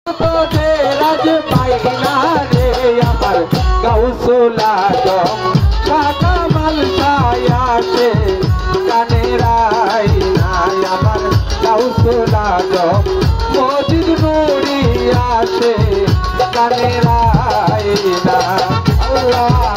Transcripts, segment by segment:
রাজ পাইনা রে আমার গাউসুল আজম কামাল ছায়াতে কানের আয়না আমার গাউসুল আজম মজিদ নুরি আসে কানের আয়না আল্লাহ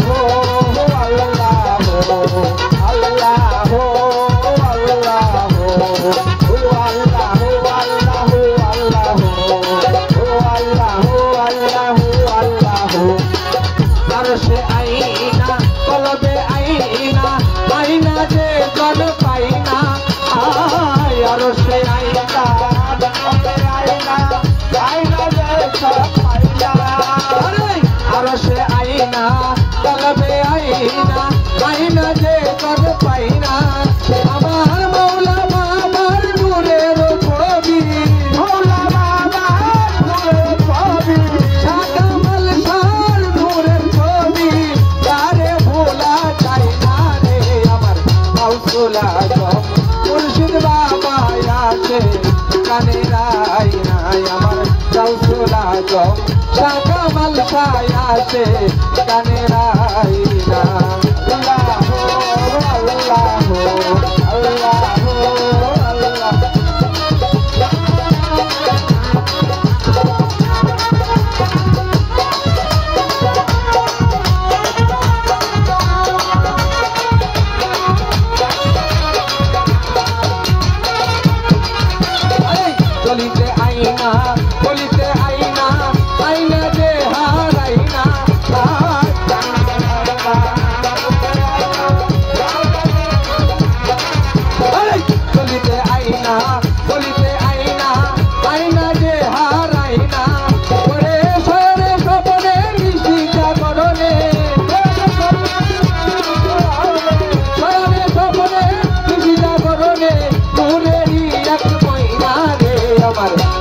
মুর্শিদ বাবা আছে কানের আয়না আমার গাউসুল আজম কামাল ছায়াতে কানের আয়না আল্লাহ আল্লাহ আল্লাহ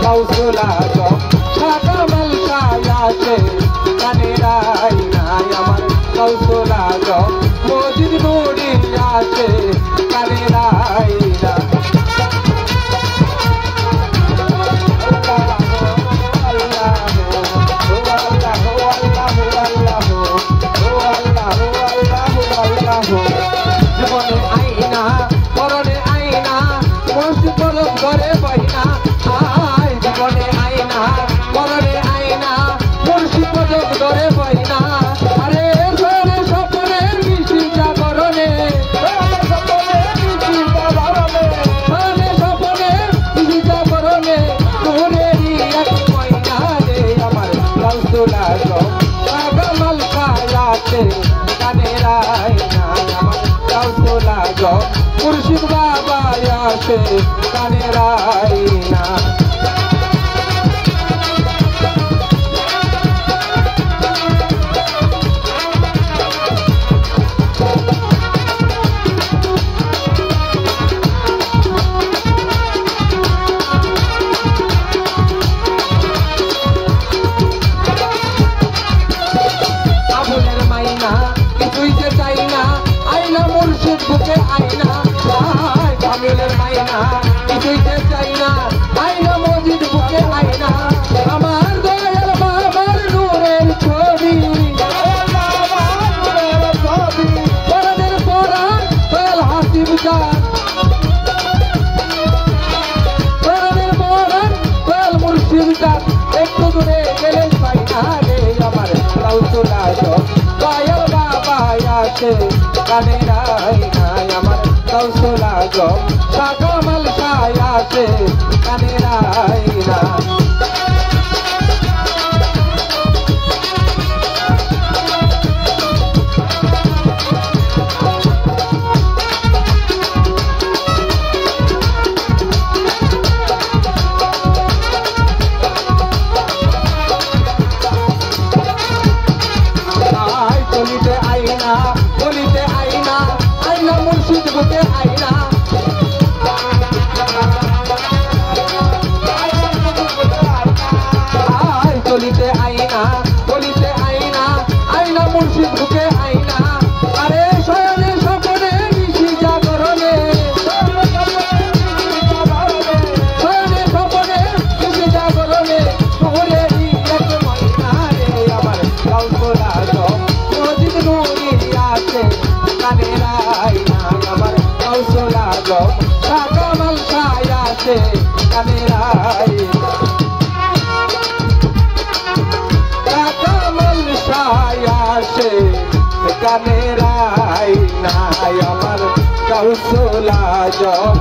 গাউসুল আজম কামাল ছায়াতে কানের আয়না আমার গাউসুল আজম মজিদ নুরি আসে কানের আয়না জীবনে আয়না পরনে আয়না মস্ত কলম ঘরে বাইনা জীবনে আয়না পরনে আয়না মুর্শিদ কলম ঘরে বাইনা আরে সোনে স্বপ্নের মিষ্টি জাগরণে সোনে স্বপ্নের মিষ্টি জাগরণে তোরেরই এক ময়না রে আমার গাউসুল আজম কামাল ছায়াতে কানের আয়না আমার গাউসুল আজম মুর্শিদ বাবা আছে কানের আয়না আবুলের মাইনা কিছুই যে চাই না আয়না মুর্শিদ বুকে আয়না আবুলের মাইনা কিছুই যে চাই না আয়না মজিদ বুকে আয়না আমার দয়াল বাবার নূরের ছবি পরানের পরান দয়াল হাসিব চাঁদ পরানের পরান দয়াল মুর্শিদ চাঁদ একটু দূরে গেলে পাই না রে আমার গাউসুল আজম দয়াল বাবা আছে কানের আয়না আমার গাউসুল আজম কামাল ছায়াতে কানের আয়না চলিতে আয়না বলিতে আয়না আয়না মুর্শিদ বুকে আয়না কানের আয়না কামাল শাহ আসে কানের আয়নায় আমার কৌশল আজম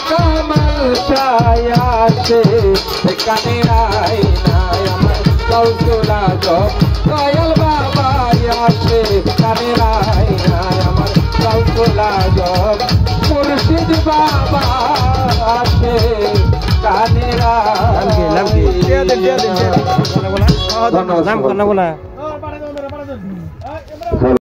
কামাল শাহ আসে কানের আয়নায় আমার কৌশল আজম দয়াল বাবা আসে কানের আয়নায় আমার কৌশল আজম মুর্শিদ বাবা আসে কানের আয়নায় ধন্যবাদ।